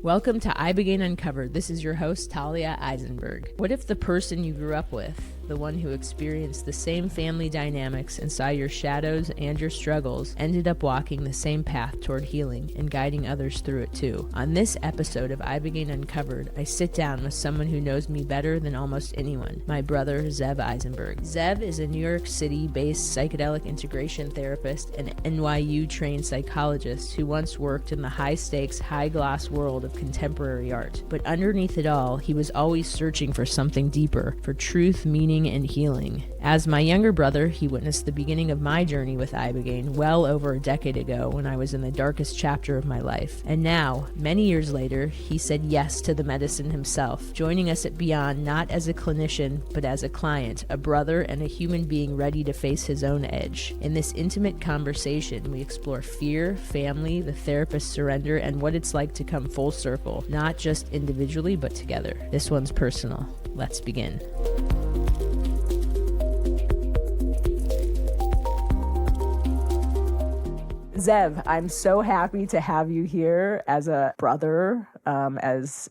Welcome to Ibogaine Uncovered. This is your host, Talia Eisenberg. What if the person you grew up with, the one who experienced the same family dynamics and saw your shadows and your struggles, ended up walking the same path toward healing and guiding others through it too? On this episode of Ibogaine Uncovered, I sit down with someone who knows me better than almost anyone, my brother, Zev Eisenberg. Zev is a New York City-based psychedelic integration therapist and NYU-trained psychologist who once worked in the high-stakes, high-gloss world of contemporary art. But underneath it all, he was always searching for something deeper, for truth, meaning, and healing. As my younger brother, he witnessed the beginning of my journey with Ibogaine well over a decade ago when I was in the darkest chapter of my life. And now, many years later, he said yes to the medicine himself, joining us at Beyond not as a clinician, but as a client, a brother, and a human being ready to face his own edge. In this intimate conversation, we explore fear, family, the therapist's surrender, and what it's like to come full circle, not just individually, but together. This one's personal. Let's begin. Zev, I'm so happy to have you here as a brother, as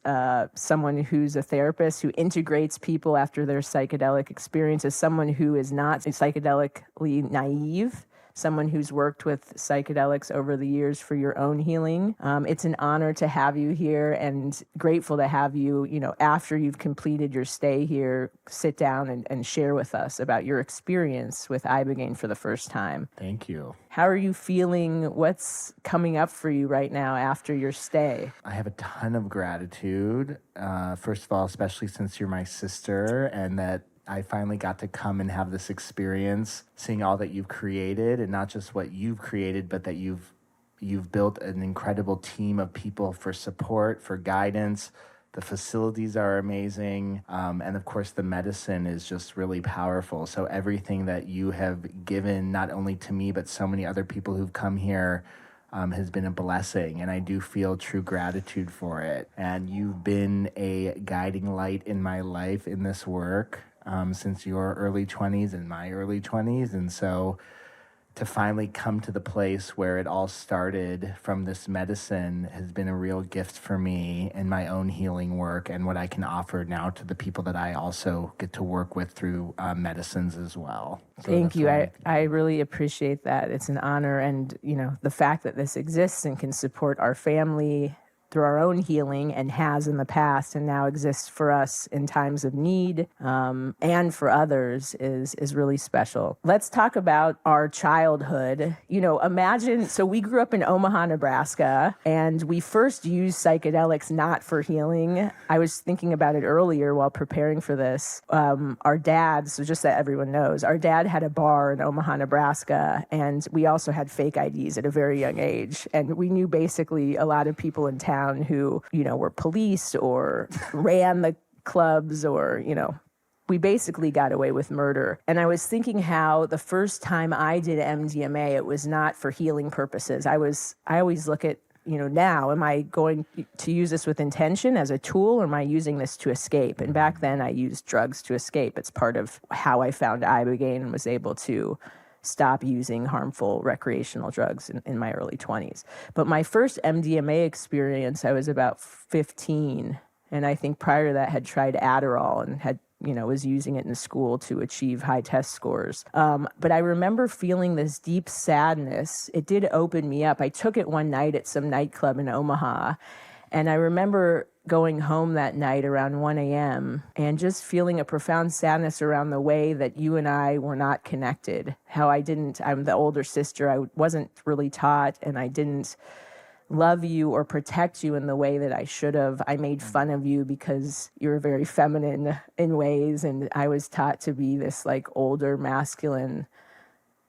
someone who's a therapist who integrates people after their psychedelic experience, as someone who is not psychedelically naive, someone who's worked with psychedelics over the years for your own healing. It's an honor to have you here and grateful to have you, after you've completed your stay here, sit down and share with us about your experience with Ibogaine for the first time. Thank you. How are you feeling? What's coming up for you right now after your stay? I have a ton of gratitude. First of all, especially since you're my sister and that I finally got to come and have this experience, seeing all that you've created, and not just what you've created, but that you've built an incredible team of people for support, for guidance. The facilities are amazing. And of course, the medicine is just really powerful. So everything that you have given, not only to me, but so many other people who've come here, has been a blessing, and I do feel true gratitude for it. And you've been a guiding light in my life in this work since your early 20s and my early 20s. And so to finally come to the place where it all started from this medicine has been a real gift for me in my own healing work and what I can offer now to the people that I also get to work with through medicines as well. So Thank you. I really appreciate that. It's an honor. And, the fact that this exists and can support our family through our own healing and has in the past and now exists for us in times of need and for others is really special. Let's talk about our childhood. Imagine, so we grew up in Omaha, Nebraska, and we first used psychedelics not for healing. I was thinking about it earlier while preparing for this. Our dad, so just that everyone knows, our dad had a bar in Omaha, Nebraska, and we also had fake IDs at a very young age. And we knew basically a lot of people in town who, were police or ran the clubs or, we basically got away with murder. And I was thinking how the first time I did MDMA, it was not for healing purposes. I always look at, now, am I going to use this with intention as a tool, or am I using this to escape? And back then I used drugs to escape. It's part of how I found Ibogaine and was able to stop using harmful recreational drugs in my early 20s. But my first MDMA experience, I was about 15. And I think prior to that had tried Adderall and had, was using it in school to achieve high test scores. But I remember feeling this deep sadness. It did open me up. I took it one night at some nightclub in Omaha. And I remember going home that night around 1 a.m. and just feeling a profound sadness around the way that you and I were not connected. How I'm the older sister, I wasn't really taught, and I didn't love you or protect you in the way that I should have. I made fun of you because you were very feminine in ways, and I was taught to be this older masculine.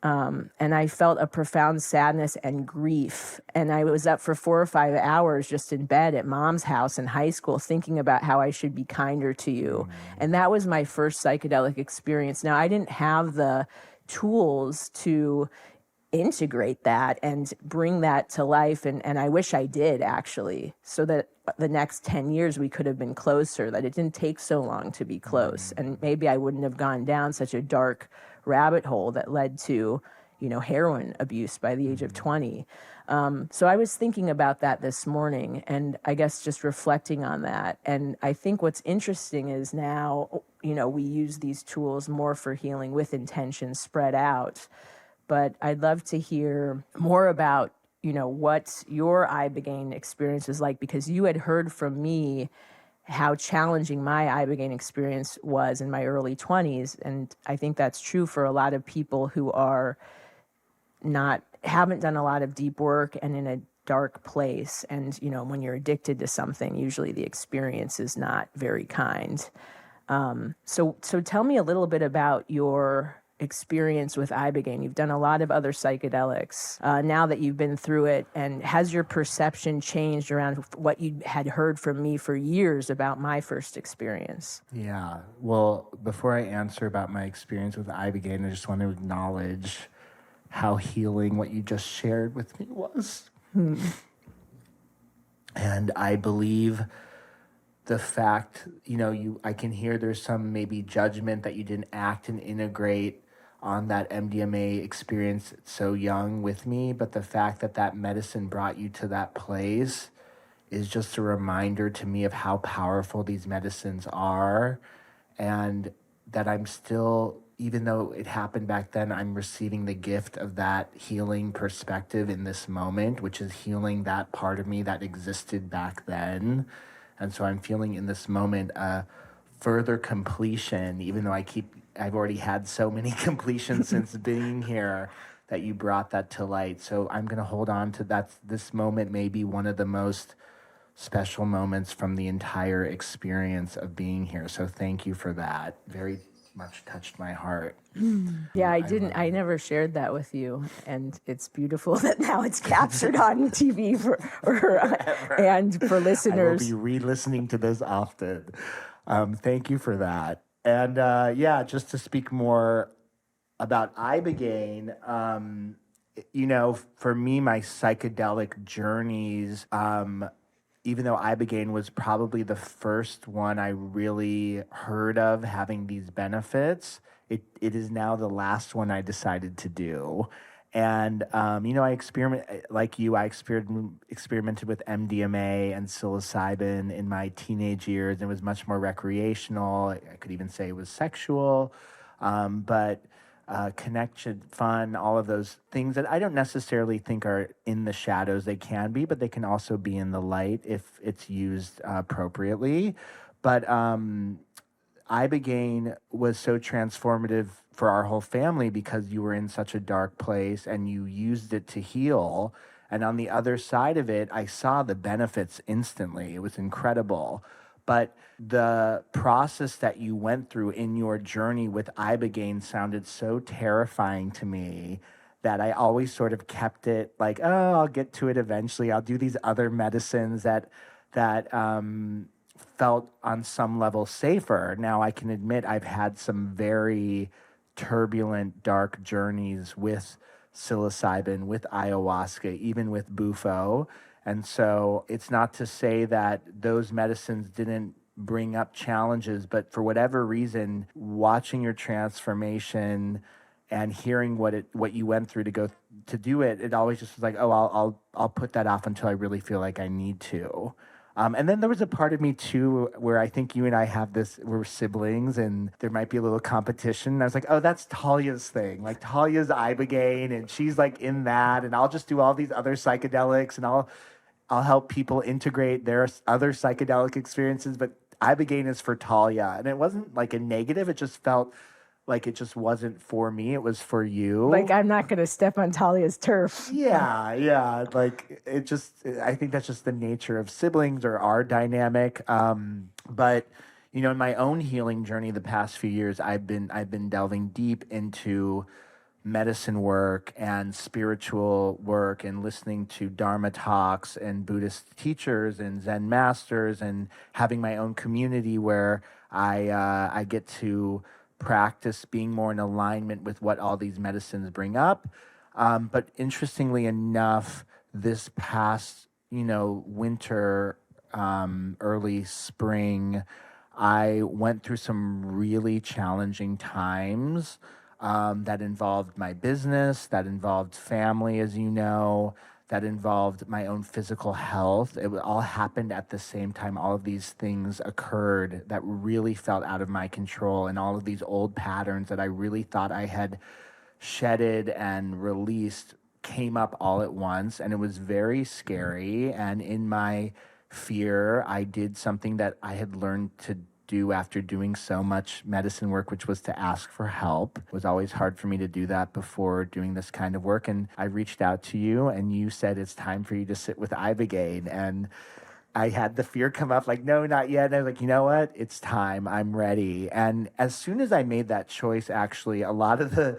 And I felt a profound sadness and grief. And I was up for 4 or 5 hours just in bed at mom's house in high school thinking about how I should be kinder to you. And that was my first psychedelic experience. Now, I didn't have the tools to integrate that and bring that to life. And I wish I did, actually, so that the next 10 years we could have been closer, that it didn't take so long to be close. And maybe I wouldn't have gone down such a dark rabbit hole that led to, heroin abuse by the age of 20. So I was thinking about that this morning, and I guess just reflecting on that. And I think what's interesting is now, we use these tools more for healing with intention spread out. But I'd love to hear more about, what your Ibogaine experience was like, because you had heard from me how challenging my Ibogaine experience was in my early 20s. And I think that's true for a lot of people who haven't done a lot of deep work and in a dark place. And, when you're addicted to something, usually the experience is not very kind. So tell me a little bit about your experience with Ibogaine. You've done a lot of other psychedelics. Now that you've been through it, and has your perception changed around what you had heard from me for years about my first experience? Yeah. Well, before I answer about my experience with Ibogaine, I just want to acknowledge how healing what you just shared with me was. And I believe the fact, I can hear there's some maybe judgment that you didn't act and integrate on that MDMA experience so young with me, but the fact that that medicine brought you to that place is just a reminder to me of how powerful these medicines are, and that I'm still, even though it happened back then, I'm receiving the gift of that healing perspective in this moment, which is healing that part of me that existed back then. And so I'm feeling in this moment a further completion, even though I've already had so many completions since being here, that you brought that to light. So I'm going to hold on to that. This moment may be one of the most special moments from the entire experience of being here. So thank you for that. Very much touched my heart. Yeah, I never shared that with you, and it's beautiful that now it's captured on TV and for listeners. I will be re-listening to this often. Thank you for that. And just to speak more about Ibogaine, for me, my psychedelic journeys, even though Ibogaine was probably the first one I really heard of having these benefits, it is now the last one I decided to do. And, I experimented with MDMA and psilocybin in my teenage years. It was much more recreational. I could even say it was sexual. But connection, fun, all of those things that I don't necessarily think are in the shadows. They can be, but they can also be in the light if it's used appropriately. But Ibogaine was so transformative for our whole family because you were in such a dark place and you used it to heal. And on the other side of it, I saw the benefits instantly. It was incredible. But the process that you went through in your journey with Ibogaine sounded so terrifying to me that I always sort of kept it like, oh, I'll get to it eventually. I'll do these other medicines that felt on some level safer. Now I can admit I've had some very turbulent, dark journeys with psilocybin, with ayahuasca, even with bufo. And so it's not to say that those medicines didn't bring up challenges, but for whatever reason, watching your transformation and hearing what you went through to do it, it always just was like, oh, I'll put that off until I really feel like I need to. And then there was a part of me too where I think you and I we're siblings and there might be a little competition. And I was like, oh, that's Talia's thing. Like Talia's Ibogaine and she's like in that, and I'll just do all these other psychedelics and I'll help people integrate their other psychedelic experiences. But Ibogaine is for Talia. And it wasn't like a negative. It just felt like it just wasn't for me. It was for you. Like, I'm not going to step on Talia's turf. Yeah. Like, I think that's just the nature of siblings or our dynamic. But, in my own healing journey the past few years, I've been delving deep into medicine work and spiritual work and listening to Dharma talks and Buddhist teachers and Zen masters and having my own community where I get to practice being more in alignment with what all these medicines bring up. But interestingly enough, this past, winter, early spring, I went through some really challenging times that involved my business, that involved family, as you know, that involved my own physical health. It all happened at the same time. All of these things occurred that really felt out of my control, and all of these old patterns that I really thought I had shedded and released came up all at once, and it was very scary. And in my fear, I did something that I had learned to do after doing so much medicine work, which was to ask for help. It was always hard for me to do that before doing this kind of work. And I reached out to you, and you said it's time for you to sit with Ibogaine. And I had the fear come up like, no, not yet. And I was like, you know what? It's time. I'm ready. And as soon as I made that choice, actually, a lot of the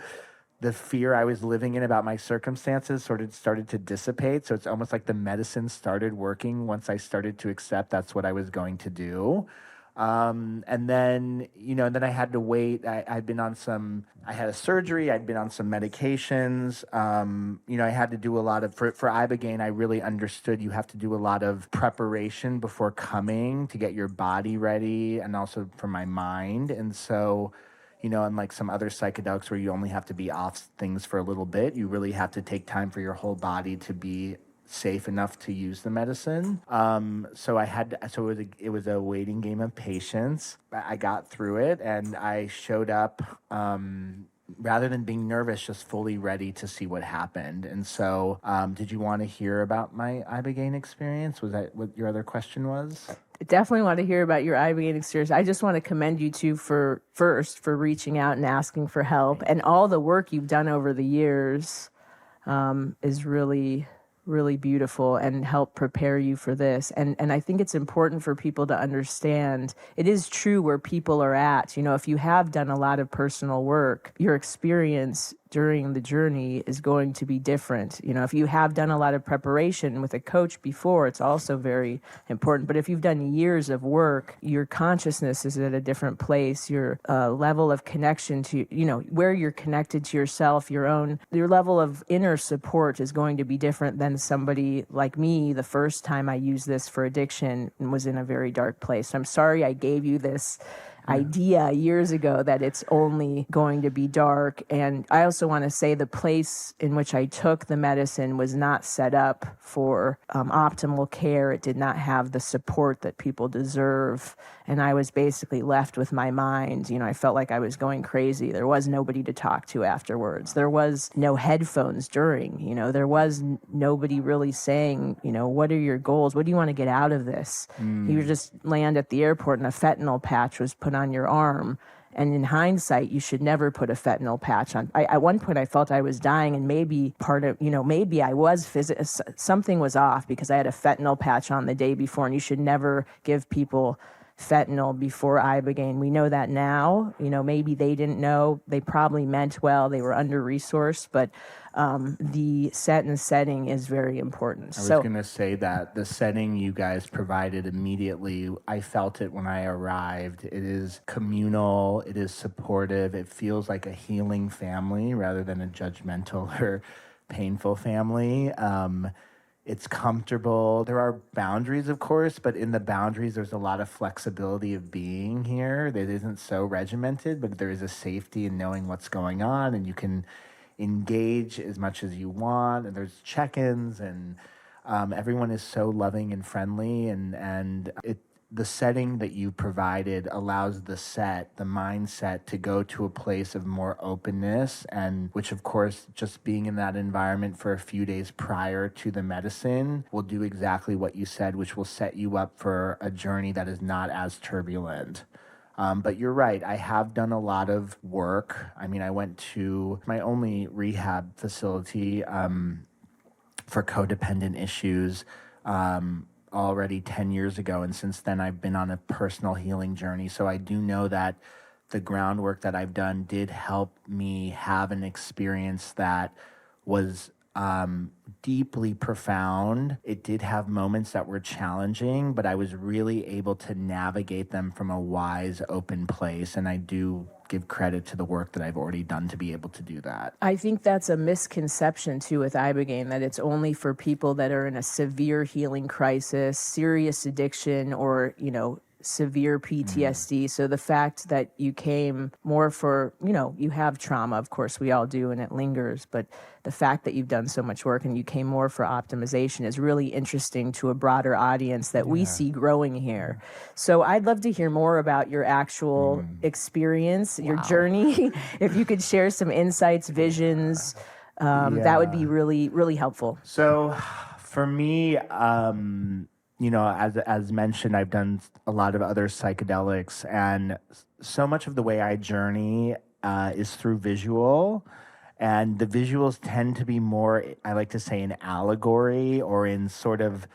fear I was living in about my circumstances sort of started to dissipate. So it's almost like the medicine started working once I started to accept that's what I was going to do. And then, then I had to wait. I'd been on I had a surgery. I'd been on some medications. I had to do a lot for Ibogaine. I really understood you have to do a lot of preparation before coming to get your body ready, and also for my mind. And so, unlike some other psychedelics where you only have to be off things for a little bit, you really have to take time for your whole body to be safe enough to use the medicine. So it was a waiting game of patience. I got through it, and I showed up, rather than being nervous, just fully ready to see what happened. And so, did you want to hear about my Ibogaine experience? Was that what your other question was? Definitely want to hear about your Ibogaine experience. I just want to commend you too for reaching out and asking for help, and all the work you've done over the years is really, really beautiful and help prepare you for this. And I think it's important for people to understand it is true where people are at. If you have done a lot of personal work, your experience during the journey is going to be different. If you have done a lot of preparation with a coach before, it's also very important. But if you've done years of work, your consciousness is at a different place. Your level of connection to, where you're connected to yourself, your level of inner support is going to be different than somebody like me. The first time I used this for addiction and was in a very dark place. I'm sorry I gave you this idea years ago that it's only going to be dark. And I also want to say the place in which I took the medicine was not set up for optimal care. It did not have the support that people deserve. And I was basically left with my mind. I felt like I was going crazy. There was nobody to talk to afterwards. There was no headphones during, there was nobody really saying, what are your goals? What do you want to get out of this? You just land at the airport and a fentanyl patch was put on your arm. And in hindsight, you should never put a fentanyl patch on. At one point, I felt I was dying, and maybe maybe I was something was off because I had a fentanyl patch on the day before, and you should never give people fentanyl before Ibogaine. We know that now. Maybe they didn't know. They probably meant well. They were under-resourced, but the set and setting is very important. I was going to say that the setting you guys provided immediately, I felt it when I arrived. It is communal. It is supportive. It feels like a healing family rather than a judgmental or painful family. It's comfortable. There are boundaries, of course, but in the boundaries, there's a lot of flexibility of being here that isn't so regimented, but there is a safety in knowing what's going on, and you can engage as much as you want, and there's check-ins, and everyone is so loving and friendly, and the setting that you provided allows the mindset to go to a place of more openness, and which, of course, just being in that environment for a few days prior to the medicine will do exactly what you said, which will set you up for a journey that is not as turbulent. But you're right. I have done a lot of work. I mean, I went to my only rehab facility for codependent issues already 10 years ago. And since then, I've been on a personal healing journey. So I do know that the groundwork that I've done did help me have an experience that was deeply profound. It did have moments that were challenging, but I was really able to navigate them from a wise, open place. And I do give credit to the work that I've already done to be able to do that. I think that's a misconception too with Ibogaine, that it's only for people that are in a severe healing crisis, serious addiction, or, severe PTSD. So the fact that you came more for, you have trauma, of course, we all do, and it lingers, but the fact that you've done so much work and you came more for optimization is really interesting to a broader audience that we see growing here. So I'd love to hear more about your actual experience, your journey. If you could share some insights, visions, that would be really, really helpful. So for me, as mentioned, I've done a lot of other psychedelics, and so much of the way I journey is through visual. And the visuals tend to be more, I like to say, an allegory or in sort of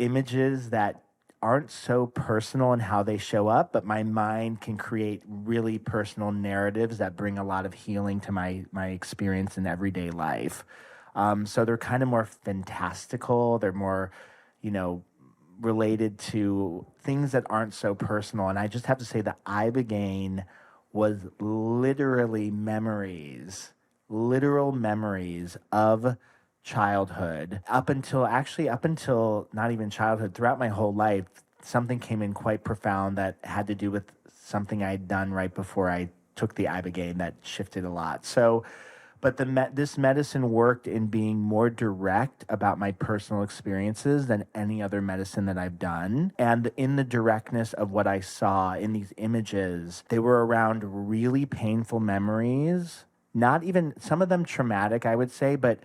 images that aren't so personal in how they show up, but my mind can create really personal narratives that bring a lot of healing to my experience in everyday life. So they're kind of more fantastical. They're more, related to things that aren't so personal. And I just have to say that Ibogaine was literally literal memories of childhood up until not even childhood, throughout my whole life. Something came in quite profound that had to do with something I'd done right before I took the Ibogaine that shifted a lot. So, but this medicine worked in being more direct about my personal experiences than any other medicine that I've done. And in the directness of what I saw in these images, they were around really painful memories, not even some of them traumatic, I would say, but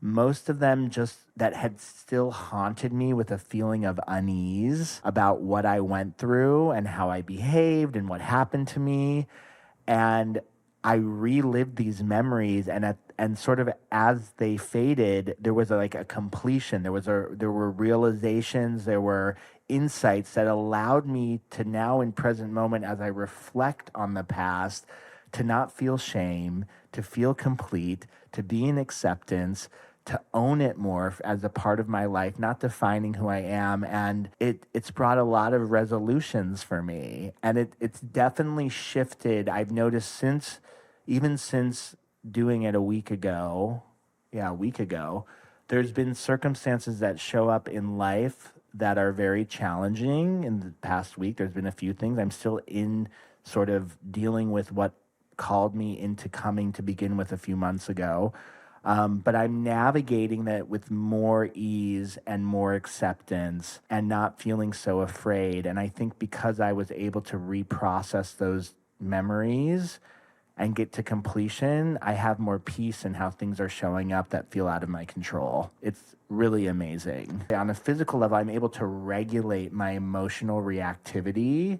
most of them just that had still haunted me with a feeling of unease about what I went through and how I behaved and what happened to me. And I relived these memories, and sort of as they faded, there was a completion. There were realizations, there were insights that allowed me to now, in present moment, as I reflect on the past, to not feel shame, to feel complete, to be in acceptance, to own it more as a part of my life, not defining who I am. And it's brought a lot of resolutions for me. And it's definitely shifted. I've noticed since doing it a week ago, there's been circumstances that show up in life that are very challenging. In the past week, there's been a few things. I'm still in sort of dealing with what called me into coming to begin with a few months ago. But I'm navigating that with more ease and more acceptance and not feeling so afraid. And I think because I was able to reprocess those memories and get to completion, I have more peace in how things are showing up that feel out of my control. It's really amazing. On a physical level, I'm able to regulate my emotional reactivity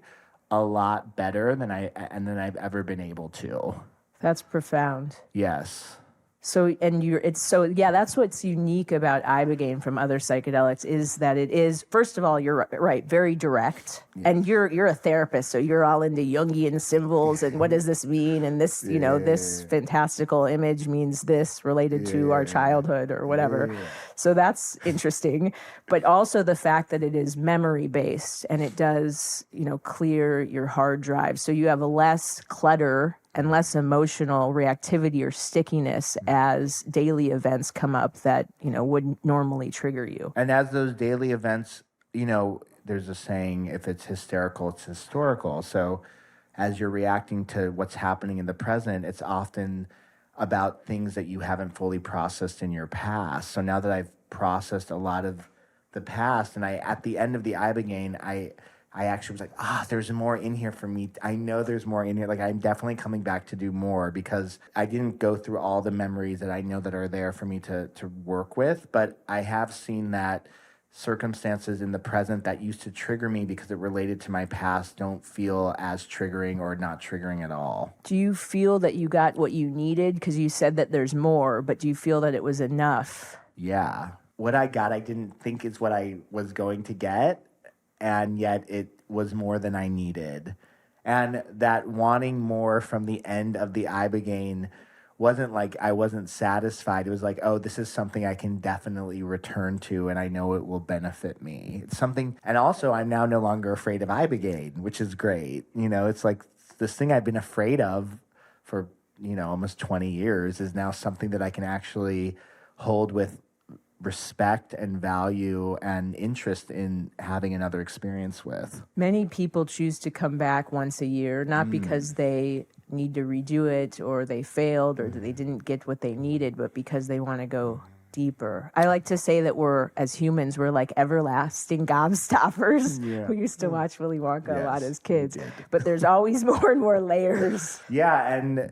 a lot better than I've ever been able to. That's profound. Yes. So, that's what's unique about Ibogaine from other psychedelics is that it is, first of all, you're right, very direct. Yes. And you're a therapist, so you're all into Jungian symbols and what does this mean? And this, this fantastical image means this related to our childhood or whatever. Yeah. So that's interesting. But also the fact that it is memory based and it does, clear your hard drive. So you have a less clutter and less emotional reactivity or stickiness as daily events come up that, would normally trigger you. And as those daily events, there's a saying, if it's hysterical, it's historical. So as you're reacting to what's happening in the present, it's often about things that you haven't fully processed in your past. So now that I've processed a lot of the past, and at the end of the Ibogaine, I actually was like, there's more in here for me. I know there's more in here. Like, I'm definitely coming back to do more because I didn't go through all the memories that I know that are there for me to work with. But I have seen that circumstances in the present that used to trigger me because it related to my past don't feel as triggering or not triggering at all. Do you feel that you got what you needed? Because you said that there's more, but do you feel that it was enough? Yeah. What I got, I didn't think is what I was going to get. And yet it was more than I needed. And that wanting more from the end of the Ibogaine wasn't like I wasn't satisfied. It was like, oh, this is something I can definitely return to, and I know it will benefit me. It's something, and also I'm now no longer afraid of Ibogaine, which is great. It's like this thing I've been afraid of for, almost 20 years is now something that I can actually hold with respect and value and interest in having another experience with. Many people choose to come back once a year, not because they need to redo it or they failed or they didn't get what they needed, but because they want to go deeper. I like to say that as humans, we're like everlasting gobstoppers. Yeah. We used to watch Willy Wonka a lot Yes, as kids, we did. but there's always more and more layers. Yeah, and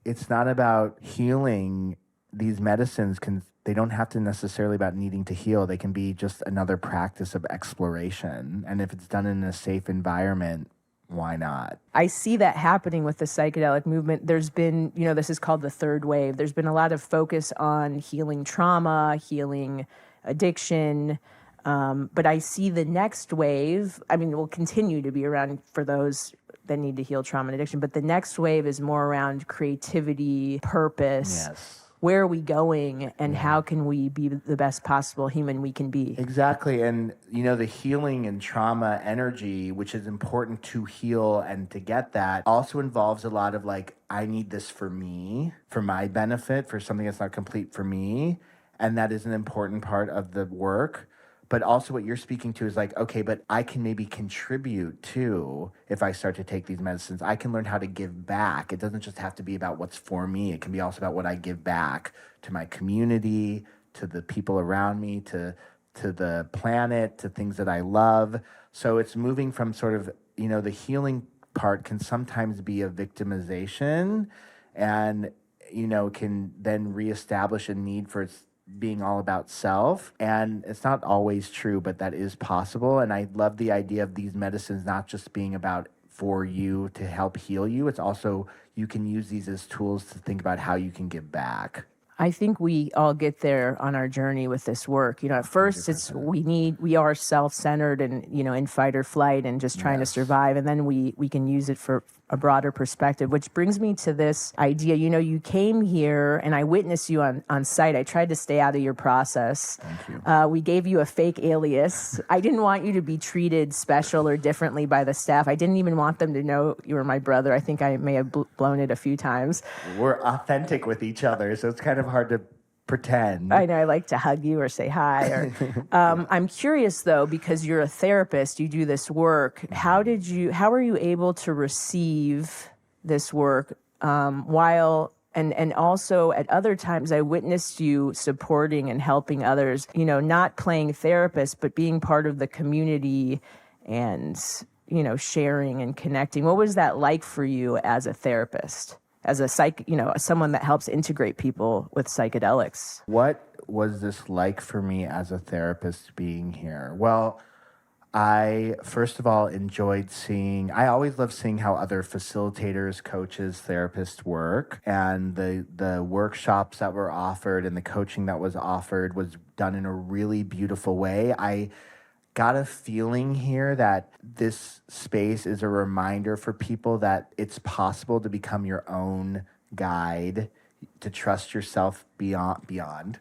it's not about healing. These medicines they don't have to necessarily about needing to heal. They can be just another practice of exploration. And if it's done in a safe environment, why not? I see that happening with the psychedelic movement. There's been, this is called the third wave. There's been a lot of focus on healing trauma, healing addiction. But I see the next wave, will continue to be around for those that need to heal trauma and addiction. But the next wave is more around creativity, purpose. Yes. Where are we going, and how can we be the best possible human we can be? Exactly. And, the healing and trauma energy, which is important to heal and to get that, also involves a lot of I need this for me, for my benefit, for something that's not complete for me. And that is an important part of the work. But also what you're speaking to is okay, but I can maybe contribute too if I start to take these medicines. I can learn how to give back. It doesn't just have to be about what's for me. It can be also about what I give back to my community, to the people around me, to the planet, to things that I love. So it's moving from sort of, the healing part can sometimes be a victimization and, can then reestablish a need for being all about self. And it's not always true, but that is possible. And I love the idea of these medicines not just being about for you to help heal you. It's also, you can use these as tools to think about how you can give back. I think we all get there on our journey with this work. At first it's we are self-centered and, in fight or flight and just trying to survive. And then we can use it for a broader perspective, which brings me to this idea. You came here and I witnessed you on site. I tried to stay out of your process. Thank you. We gave you a fake alias. I didn't want you to be treated special or differently by the staff. I didn't even want them to know you were my brother. I think I may have blown it a few times. We're authentic with each other, so it's kind of hard to pretend. I know I like to hug you or say hi. I'm curious though, because you're a therapist, you do this work. How were you able to receive this work while and also at other times I witnessed you supporting and helping others, not playing therapist, but being part of the community and, sharing and connecting. What was that like for you as a therapist? As someone that helps integrate people with psychedelics. What was this like for me as a therapist being here? Well, I, first of all, I always love seeing how other facilitators, coaches, therapists work. And the workshops that were offered and the coaching that was offered was done in a really beautiful way. I got a feeling here that this space is a reminder for people that it's possible to become your own guide, to trust yourself beyond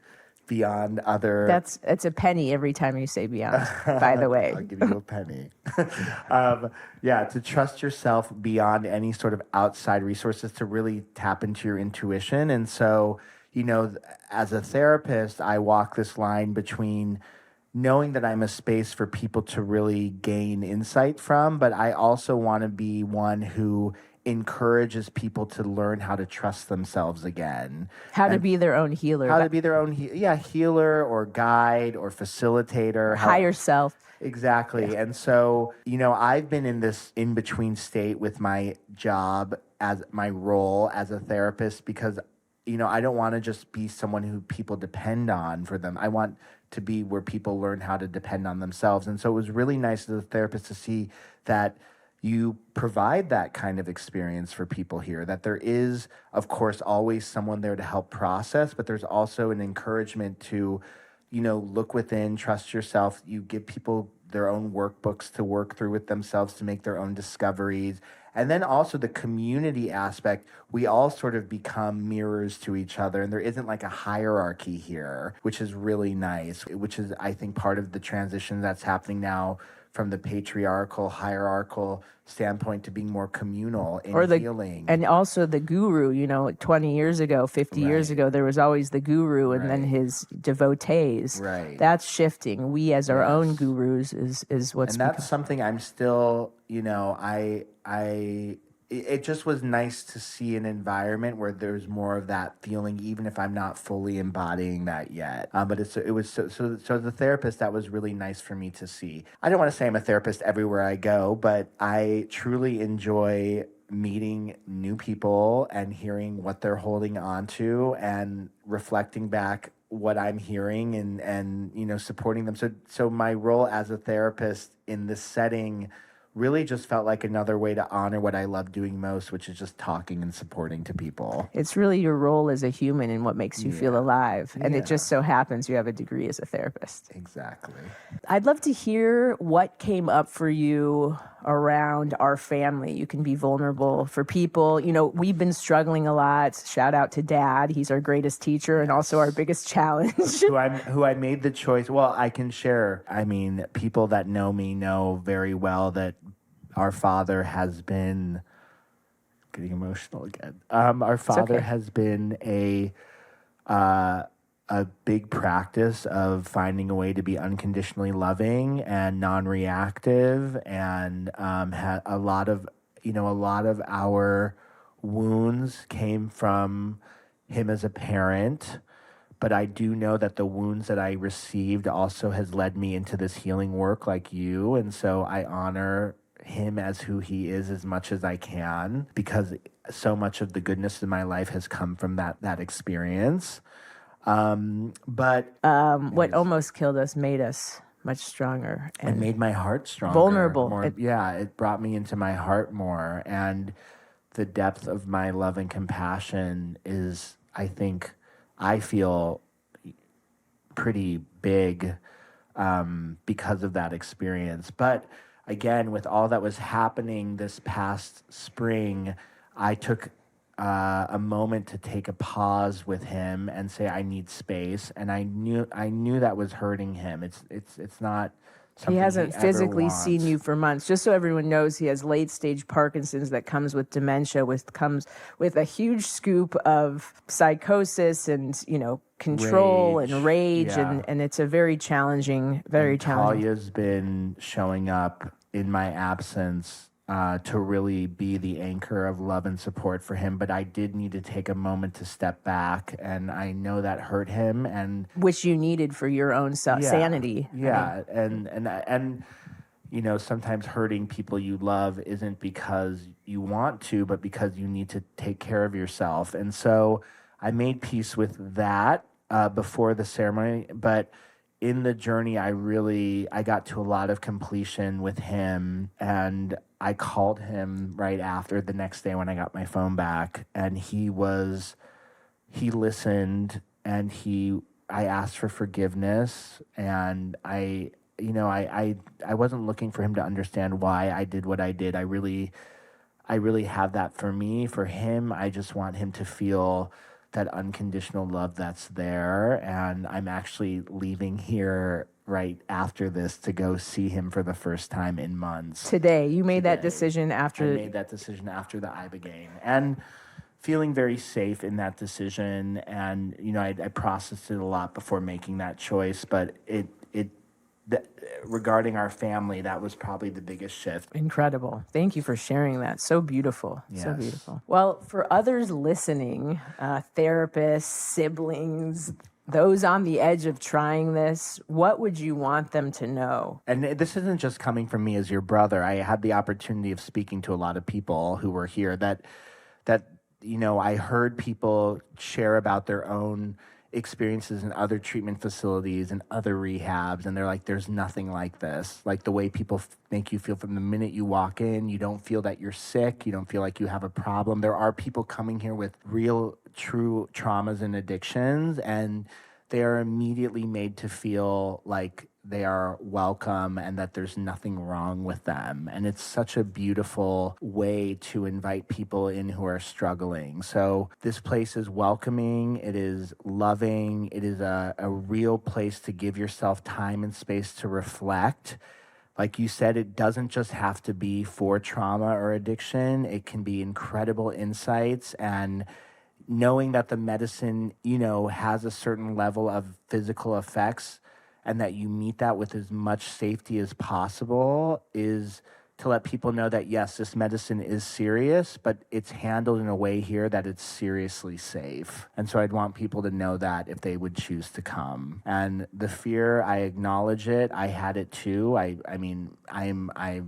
other. It's a penny every time you say beyond, by the way. I'll give you a penny. To trust yourself beyond any sort of outside resources, to really tap into your intuition. And so, as a therapist, I walk this line between knowing that I'm a space for people to really gain insight from, but I also want to be one who encourages people to learn how to trust themselves again. How to be their own healer. How to be their own healer or guide or facilitator. Higher self. Exactly. Yeah. And so, I've been in this in-between state with my job as my role as a therapist because, I don't want to just be someone who people depend on for them. I want to be where people learn how to depend on themselves. And so it was really nice as a therapist to see that you provide that kind of experience for people here, that there is, of course, always someone there to help process, but there's also an encouragement to, look within, trust yourself. You give people their own workbooks to work through with themselves to make their own discoveries. And then also the community aspect, we all sort of become mirrors to each other, and there isn't like a hierarchy here, which is really nice, which is, I think, part of the transition that's happening now from the patriarchal, hierarchical standpoint to being more communal in Or healing. and also the guru, 20 years ago, 50 years Right. ago, there was always the guru and then Right. his devotees. Right. That's shifting. We as our own Yes. gurus is what's And that's become. something I'm still, it just was nice to see an environment where there's more of that feeling, even if I'm not fully embodying that yet. But it was so as a therapist, that was really nice for me to see. I don't want to say I'm a therapist everywhere I go, but I truly enjoy meeting new people and hearing what they're holding on to and reflecting back what I'm hearing and supporting them. So my role as a therapist in this setting really just felt like another way to honor what I love doing most, which is just talking and supporting to people. It's really your role as a human and what makes you feel alive. And it just so happens you have a degree as a therapist. Exactly. I'd love to hear what came up for you around our family. You can be vulnerable for people. We've been struggling a lot. Shout out to Dad. He's our greatest teacher and also our biggest challenge. who I made the choice. Well, I can share. I mean, people that know me know very well that our father has been getting emotional again. Our father has been a big practice of finding a way to be unconditionally loving and non-reactive, and a lot of our wounds came from him as a parent. But I do know that the wounds that I received also has led me into this healing work like you. And so I honor him as who he is as much as I can, because so much of the goodness in my life has come from that experience. But what almost killed us made us much stronger. And made my heart stronger. Vulnerable. It brought me into my heart more. And the depth of my love and compassion is, I feel pretty big because of that experience. But again, with all that was happening this past spring, I took a moment to take a pause with him and say, I need space. And I knew that was hurting him. It's not something he hasn't ever physically wants. seen you for months. Just so everyone knows, he has late stage Parkinson's that comes with dementia, comes with a huge scoop of psychosis and control Rage. and rage, Yeah. and it's a very challenging. Talia's been showing up in my absence to really be the anchor of love and support for him. But I did need to take a moment to step back, and I know that hurt him, and which you needed for your own sanity. Yeah, and sometimes hurting people you love isn't because you want to, but because you need to take care of yourself. And so I made peace with that before the ceremony, but in the journey, I got to a lot of completion with him, and I called him right after the next day when I got my phone back, and he listened, and I asked for forgiveness, and I wasn't looking for him to understand why I did what I did. I really have that for me. For him, I just want him to feel that unconditional love that's there. And I'm actually leaving here right after this to go see him for the first time in months. Today, you made that decision after... I made that decision after the Ibogaine. And feeling very safe in that decision. And, I processed it a lot before making that choice. But regarding our family, that was probably the biggest shift. Incredible. Thank you for sharing that. So beautiful. Yes. So beautiful. Well, for others listening, therapists, siblings, those on the edge of trying this, what would you want them to know? And this isn't just coming from me as your brother. I had the opportunity of speaking to a lot of people who were here that I heard people share about their own experiences in other treatment facilities and other rehabs, and they're like, there's nothing like this. Like the way people make you feel from the minute you walk in, you don't feel that you're sick, you don't feel like you have a problem. There are people coming here with real, true traumas and addictions, and they are immediately made to feel like they are welcome and that there's nothing wrong with them. And it's such a beautiful way to invite people in who are struggling. So this place is welcoming, it is loving, it is a real place to give yourself time and space to reflect. Like you said, it doesn't just have to be for trauma or addiction. It can be incredible insights, and knowing that the medicine, has a certain level of physical effects and that you meet that with as much safety as possible is to let people know that yes, this medicine is serious, but it's handled in a way here that it's seriously safe. And so I'd want people to know that if they would choose to come. And the fear, I acknowledge it. I had it too. I mean, I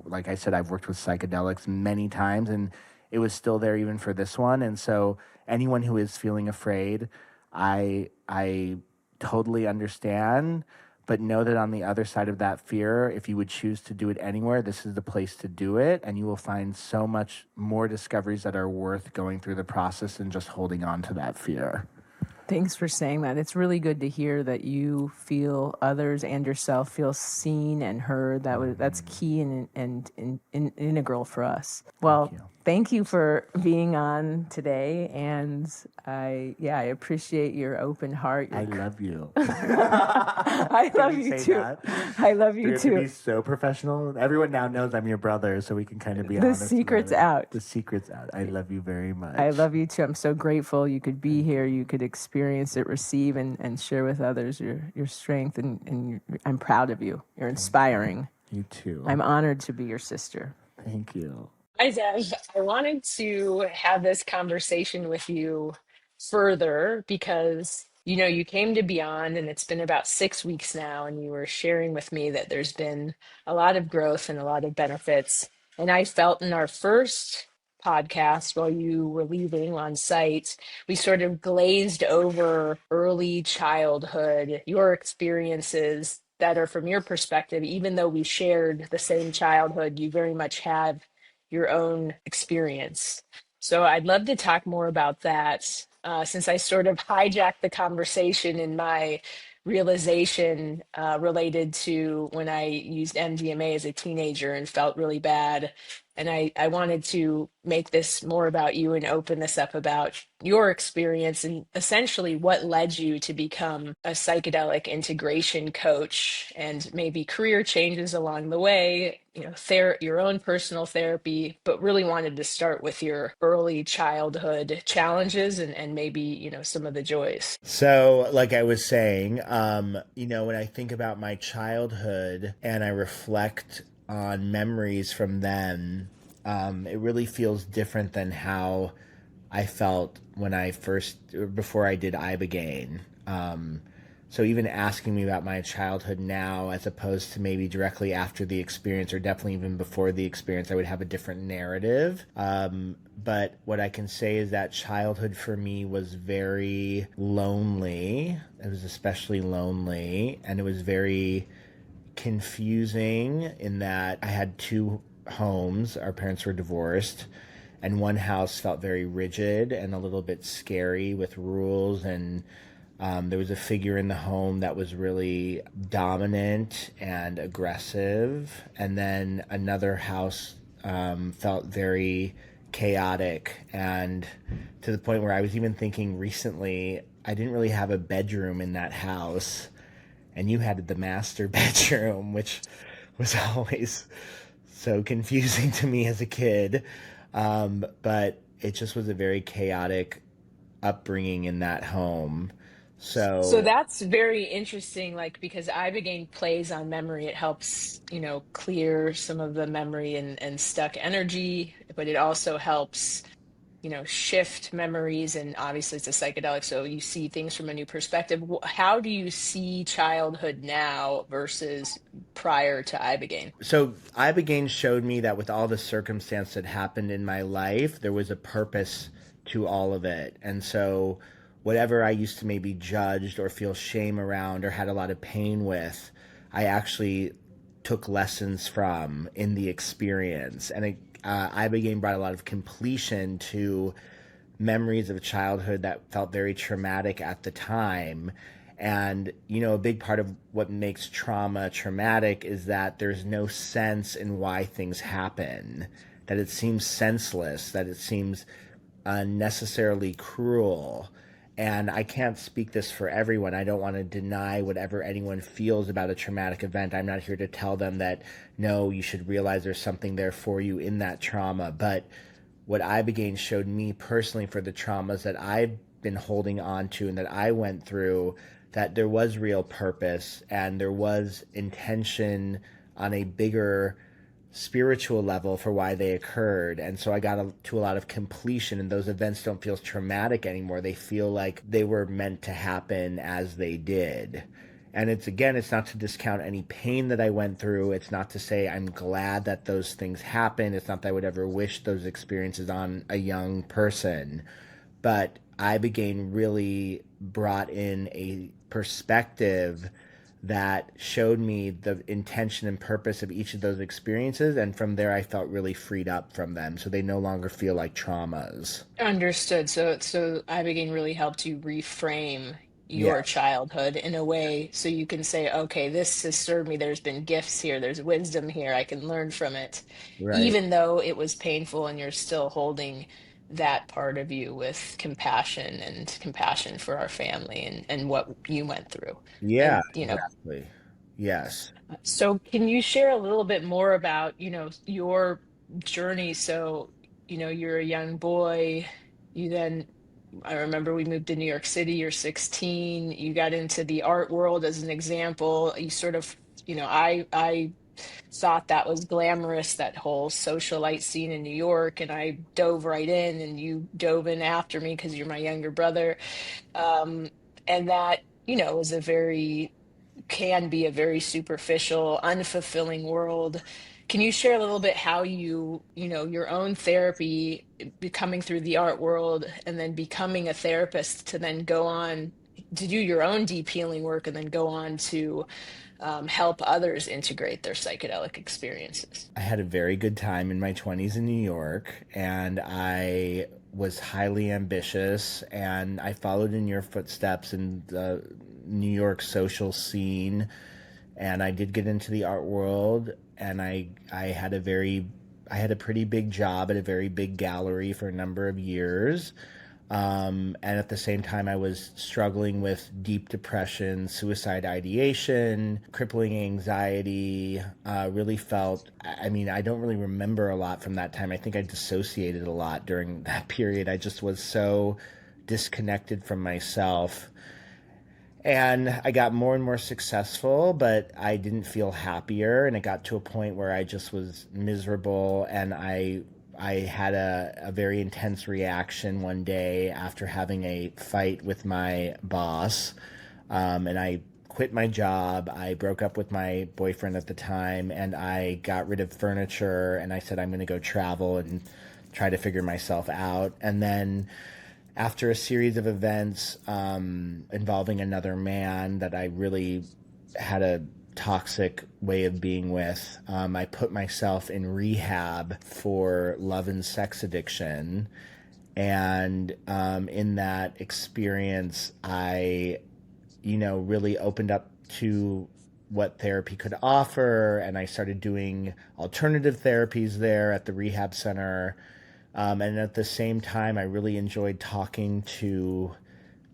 like I said, I've worked with psychedelics many times, and it was still there even for this one. And so anyone who is feeling afraid, I totally understand, but know that on the other side of that fear, if you would choose to do it anywhere, this is the place to do it, and you will find so much more discoveries that are worth going through the process and just holding on to that fear. Thanks for saying that. It's really good to hear that you feel others and yourself feel seen and heard. That's key and integral for us. Well, thank you for being on today, and I appreciate your open heart. I love you. I love you too. That? I love you too. To be so professional. Everyone now knows I'm your brother, so we can kind of be the honest. Secret's out. The secret's out. I love you very much. I love you too. I'm so grateful you could be here. You could experience it, receive, and share with others your strength. And I'm proud of you. You're inspiring. You too. I'm honored to be your sister. Thank you. Hi, Zev. I wanted to have this conversation with you further because, you came to Beyond and it's been about 6 weeks now, and you were sharing with me that there's been a lot of growth and a lot of benefits. And I felt in our first podcast while you were leaving on site, we sort of glazed over early childhood, your experiences that are from your perspective, even though we shared the same childhood, you very much have your own experience. So I'd love to talk more about that since I sort of hijacked the conversation in my realization related to when I used MDMA as a teenager and felt really bad. And I wanted to make this more about you and open this up about your experience and essentially what led you to become a psychedelic integration coach and maybe career changes along the way, your own personal therapy, but really wanted to start with your early childhood challenges and maybe, some of the joys. So, like I was saying, when I think about my childhood and I reflect on memories from then, it really feels different than how I felt when before I did Ibogaine. So even asking me about my childhood now, as opposed to maybe directly after the experience, or definitely even before the experience, I would have a different narrative. But what I can say is that childhood for me was very lonely. It was especially lonely, and it was very confusing in that I had two homes. Our parents were divorced, and one house felt very rigid and a little bit scary with rules, and there was a figure in the home that was really dominant and aggressive, and then another house felt very chaotic, and to the point where I was even thinking recently I didn't really have a bedroom in that house, and you had the master bedroom, which was always so confusing to me as a kid. But it just was a very chaotic upbringing in that home. So that's very interesting, because Ibogaine plays on memory. It helps, clear some of the memory and stuck energy, but it also helps, shift memories. And obviously it's a psychedelic, so you see things from a new perspective. How do you see childhood now versus prior to Ibogaine? So Ibogaine showed me that with all the circumstance that happened in my life, there was a purpose to all of it. And so whatever I used to maybe judged or feel shame around or had a lot of pain with, I actually took lessons from in the experience. And Ibogaine brought a lot of completion to memories of childhood that felt very traumatic at the time. And, a big part of what makes trauma traumatic is that there's no sense in why things happen, that it seems senseless, that it seems unnecessarily cruel. And I can't speak this for everyone. I don't want to deny whatever anyone feels about a traumatic event. I'm not here to tell them that, no, you should realize there's something there for you in that trauma. But what Ibogaine showed me personally for the traumas that I've been holding on to and that I went through, that there was real purpose and there was intention on a bigger spiritual level for why they occurred. And so I got to a lot of completion, and those events don't feel traumatic anymore. They feel like they were meant to happen as they did. And it's, again, it's not to discount any pain that I went through. It's not to say I'm glad that those things happened. It's not that I would ever wish those experiences on a young person. But Ibogaine really brought in a perspective that showed me the intention and purpose of each of those experiences. And from there, I felt really freed up from them. So they no longer feel like traumas. Understood. So Ibogaine really helped you reframe Yeah, your childhood in a way so you can say, okay, this has served me. There's been gifts here. There's wisdom here. I can learn from it. right. Even though it was painful and you're still holding that part of you with compassion and compassion for our family and what you went through. Yeah, And, exactly. Yes. so can you share a little bit more about, your journey? So, you're a young boy. You then, I remember we moved to New York City, you're 16, you got into the art world as an example. You sort of, I thought that was glamorous, that whole socialite scene in New York, and I dove right in and you dove in after me because you're my younger brother. Um, and that, was a very can be a very superficial, unfulfilling world. Can you share a little bit how your own therapy, becoming through the art world and then becoming a therapist to then go on to do your own deep healing work and then go on to help others integrate their psychedelic experiences? I had a very good time in my 20s in New York, and I was highly ambitious, and I followed in your footsteps in the New York social scene, and I did get into the art world, and I had I had a pretty big job at a very big gallery for a number of years. And at the same time, I was struggling with deep depression, suicide ideation, crippling anxiety. Really felt, I mean, I don't really remember a lot from that time. I think I dissociated a lot during that period. I just was so disconnected from myself. And I got more and more successful, but I didn't feel happier. And it got to a point where I just was miserable. And I had a very intense reaction one day after having a fight with my boss. And I quit my job. I broke up with my boyfriend at the time, and I got rid of furniture. And I said, I'm going to go travel and try to figure myself out. And then after a series of events involving another man that I really had a toxic way of being with, I put myself in rehab for love and sex addiction. And in that experience, I, really opened up to what therapy could offer. And I started doing alternative therapies there at the rehab center. And at the same time, I really enjoyed talking to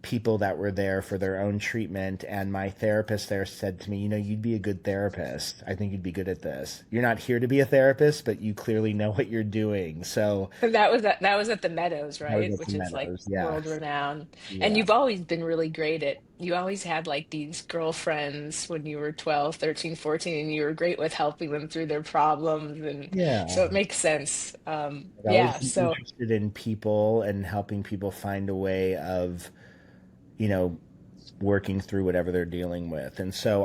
people that were there for their own treatment. And my therapist there said to me, you'd be a good therapist. I think you'd be good at this. You're not here to be a therapist, but you clearly know what you're doing. So And that was at the Meadows, I was right? at the Which is like Meadows. Yeah. world renowned. And Yeah. you've always been really great at, you always had like these girlfriends when you were 12, 13, 14, and you were great with helping them through their problems. And Yeah. so it makes sense. I've always Yeah. been So interested in people and helping people find a way of, you know, working through whatever they're dealing with. And so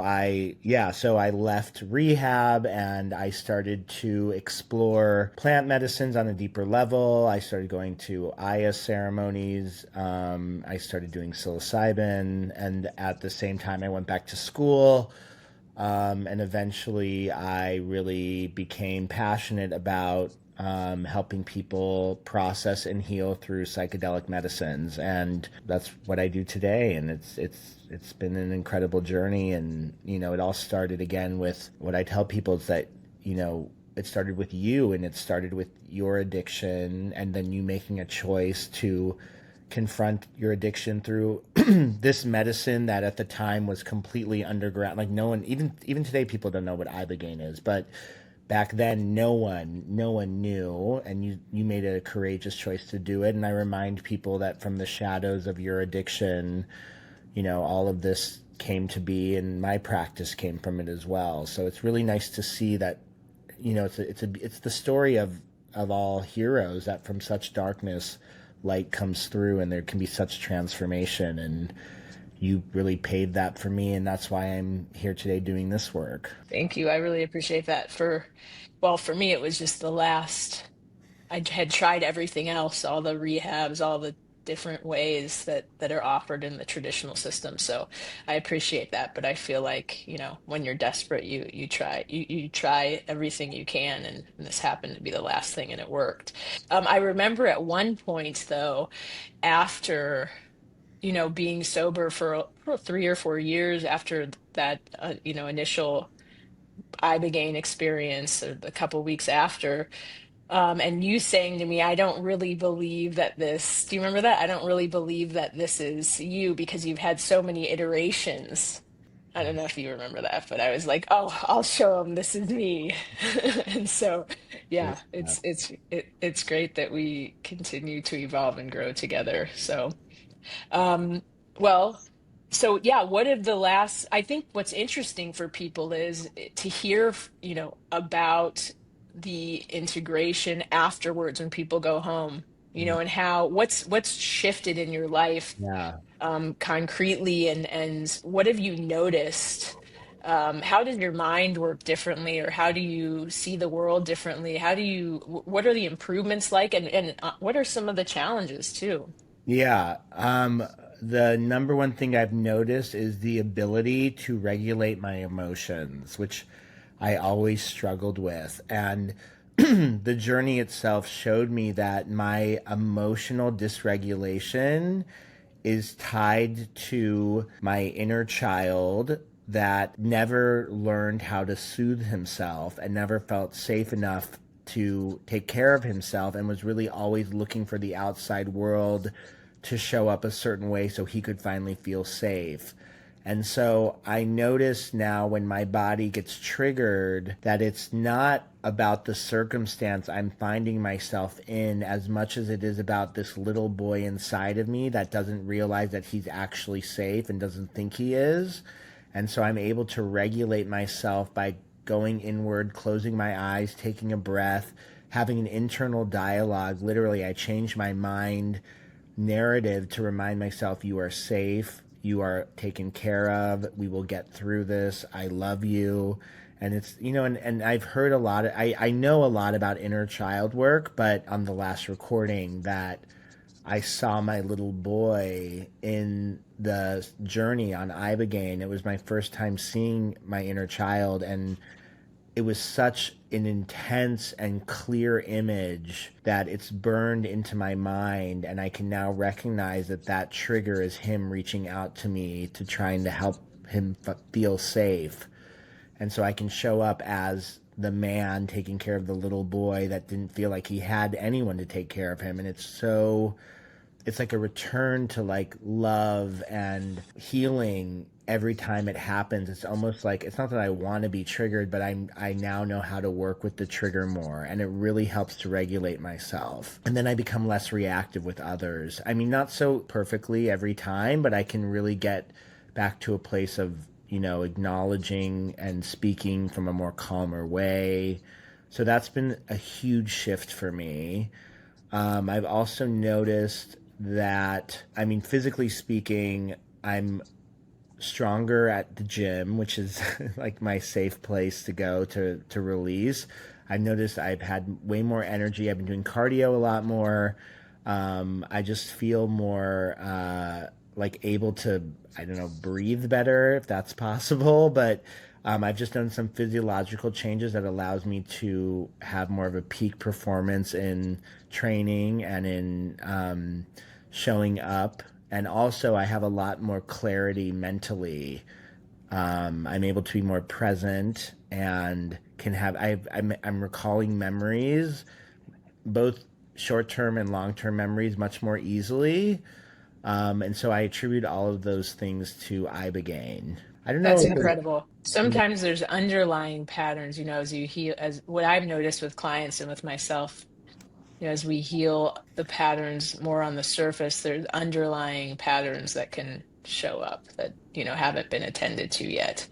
so I left rehab and I started to explore plant medicines on a deeper level. I started going to Aya ceremonies. I started doing psilocybin. And at the same time, I went back to school. And eventually, I really became passionate about helping people process and heal through psychedelic medicines, and that's what I do today. And it's been an incredible journey. And it all started again with what I tell people is that it started with you, and it started with your addiction, and then you making a choice to confront your addiction through this medicine that at the time was completely underground. Like no one, even today, people don't know what Ibogaine is, but back then, no one knew, and you made a courageous choice to do it. And I remind people that from the shadows of your addiction, all of this came to be, and my practice came from it as well. So it's really nice to see that, it's the story of all heroes, that from such darkness light comes through and there can be such transformation. And you really paved that for me, and that's why I'm here today doing this work. Thank you. I really appreciate that. Well, for me, it was just the last. I had tried everything else, all the rehabs, all the different ways that are offered in the traditional system. So I appreciate that. But I feel like, when you're desperate, you try everything you can, and this happened to be the last thing, and it worked. I remember at one point though, after being sober for 3 or 4 years after that, initial Ibogaine experience, or the couple weeks after, and you saying to me, I don't really believe that this, do you remember that? I don't really believe that this is you because you've had so many iterations. I don't know if you remember that, but I was like, oh, I'll show him this is me. And so, yeah, it's great that we continue to evolve and grow together. So, um, well, so yeah, what if the last, I think what's interesting for people is to hear, about the integration afterwards when people go home, and how what's shifted in your life, Yeah. concretely, and what have you noticed? How does your mind work differently, or how do you see the world differently? What are the improvements like, and what are some of the challenges too? Yeah. The number one thing I've noticed is the ability to regulate my emotions, which I always struggled with. And the journey itself showed me that my emotional dysregulation is tied to my inner child that never learned how to soothe himself and never felt safe enough to take care of himself, and was really always looking for the outside world to show up a certain way so he could finally feel safe. And so I notice now when my body gets triggered that it's not about the circumstance I'm finding myself in as much as it is about this little boy inside of me that doesn't realize that he's actually safe and doesn't think he is. And so I'm able to regulate myself by going inward, closing my eyes, taking a breath, having an internal dialogue. Literally, I change my mind narrative to remind myself, you are safe, you are taken care of, we will get through this, I love you. And it's, and I've heard a lot I know a lot about inner child work, but on the last recording that I saw my little boy in the journey on Ibogaine, it was my first time seeing my inner child, and it was such an intense and clear image that it's burned into my mind, and I can now recognize that that trigger is him reaching out to me to trying to help him feel safe. And so I can show up as the man taking care of the little boy that didn't feel like he had anyone to take care of him. And it's like a return to like love and healing every time it happens. It's almost like, it's not that I want to be triggered, but I now know how to work with the trigger more, and it really helps to regulate myself. And then I become less reactive with others. I mean, not so perfectly every time, but I can really get back to a place of, acknowledging and speaking from a more calmer way. So that's been a huge shift for me. I've also noticed that, I mean, physically speaking, I'm stronger at the gym, which is like my safe place to go to release. I've noticed I've had way more energy. I've been doing cardio a lot more. I just feel more like able to, I don't know, breathe better, if that's possible. But I've just done some physiological changes that allows me to have more of a peak performance in training and in showing up. And also, I have a lot more clarity mentally. I'm able to be more present and can have. I'm recalling memories, both short-term and long-term memories, much more easily. And so I attribute all of those things to Ibogaine. I don't That's know. incredible. Sometimes there's underlying patterns, as you heal, as what I've noticed with clients and with myself, as we heal the patterns more on the surface, there's underlying patterns that can show up that, haven't been attended to yet.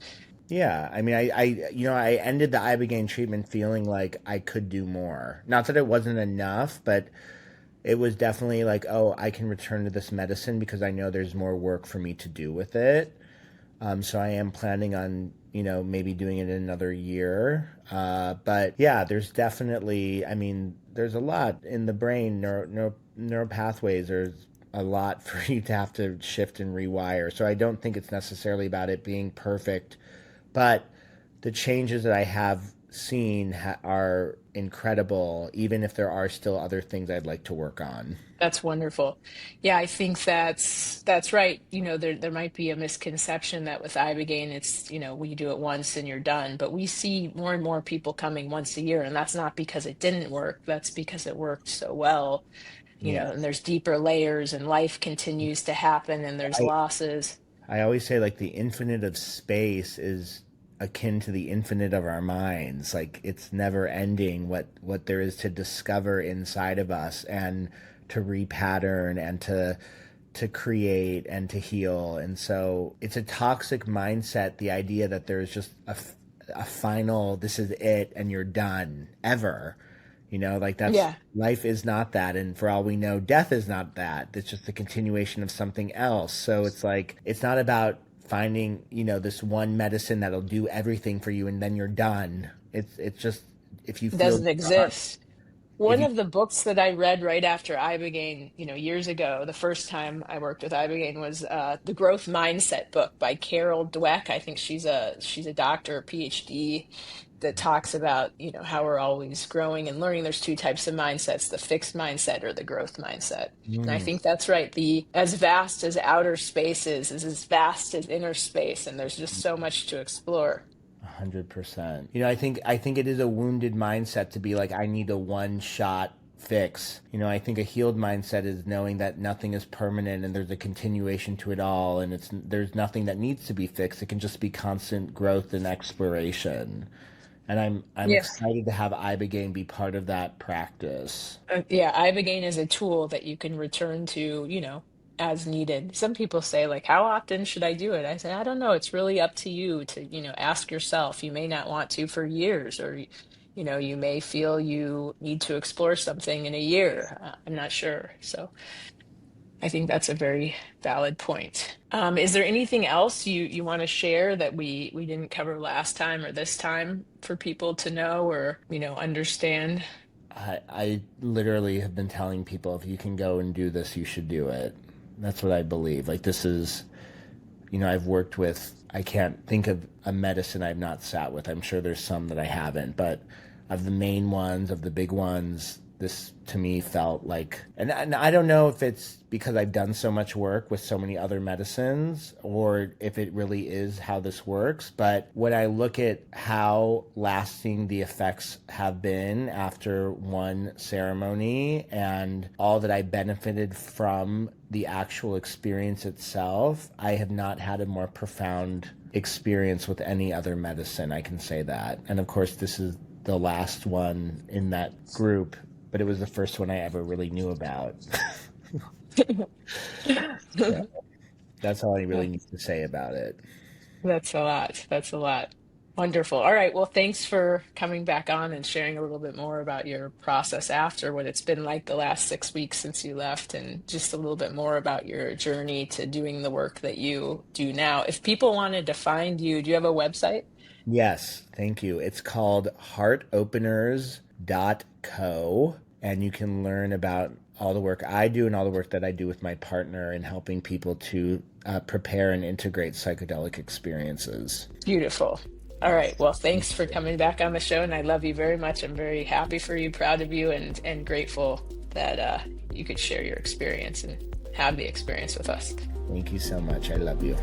Yeah, I mean, I ended the Ibogaine treatment feeling like I could do more. Not that it wasn't enough, but it was definitely like, oh, I can return to this medicine because I know there's more work for me to do with it. So I am planning on, maybe doing it in another year. But yeah, there's definitely, I mean, there's a lot in the brain, neural pathways. There's a lot for you to have to shift and rewire. So I don't think it's necessarily about it being perfect, but the changes that I have seen are incredible, even if there are still other things I'd like to work on. That's wonderful. Yeah, I think that's right. There might be a misconception that with Ibogaine, it's, we do it once and you're done. But we see more and more people coming once a year, and that's not because it didn't work. That's because it worked so well, Yeah. and there's deeper layers and life continues to happen and there's I, losses. I always say like the infinite of space is akin to the infinite of our minds. Like it's never ending what there is to discover inside of us and to repattern and to create and to heal. And so it's a toxic mindset, the idea that there's just a final, this is it and you're done ever. Like that's Yeah. life is not that. And for all we know, death is not that. It's just a continuation of something else. So it's like, it's not about finding, this one medicine that'll do everything for you and then you're done. It's just, if you It feel, doesn't exist. if One you, of the books that I read right after Ibogaine, years ago, the first time I worked with Ibogaine was the Growth Mindset book by Carol Dweck. I think she's a doctor, a PhD, that talks about, how we're always growing and learning. There's two types of mindsets, the fixed mindset or the growth mindset. And I mm, think that's right. The as vast as outer space is as vast as inner space, and there's just so much to explore. 100%. I think it is a wounded mindset to be like, I need a one shot fix. I think a healed mindset is knowing that nothing is permanent and there's a continuation to it all, and there's nothing that needs to be fixed. It can just be constant growth and exploration. And I'm Yeah. excited to have Ibogaine be part of that practice. Yeah, Ibogaine is a tool that you can return to, as needed. Some people say, like, how often should I do it? I say, I don't know. It's really up to you to, ask yourself. You may not want to for years, or, you may feel you need to explore something in a year. I'm not sure. So I think that's a very valid point. Is there anything else you want to share that we didn't cover last time or this time for people to know or, understand? I literally have been telling people, if you can go and do this, you should do it. That's what I believe. Like, this is, I've worked with, I can't think of a medicine I've not sat with. I'm sure there's some that I haven't, but of the main ones, of the big ones, this to me felt like, and I don't know if it's because I've done so much work with so many other medicines or if it really is how this works. But when I look at how lasting the effects have been after one ceremony and all that I benefited from the actual experience itself, I have not had a more profound experience with any other medicine. I can say that. And of course, this is the last one in that group, but it was the first one I ever really knew about. So that's all I really need to say about it. That's a lot. That's a lot. Wonderful. All right. Well, thanks for coming back on and sharing a little bit more about your process after, what it's been like the last 6 weeks since you left, and just a little bit more about your journey to doing the work that you do now. If people wanted to find you, do you have a website? Yes, thank you. It's called heartopeners.co, and you can learn about all the work I do and all the work that I do with my partner in helping people to prepare and integrate psychedelic experiences. Beautiful. All right. Well, thanks for coming back on the show, and I love you very much. I'm very happy for you, proud of you, and grateful that you could share your experience and have the experience with us. Thank you so much. I love you.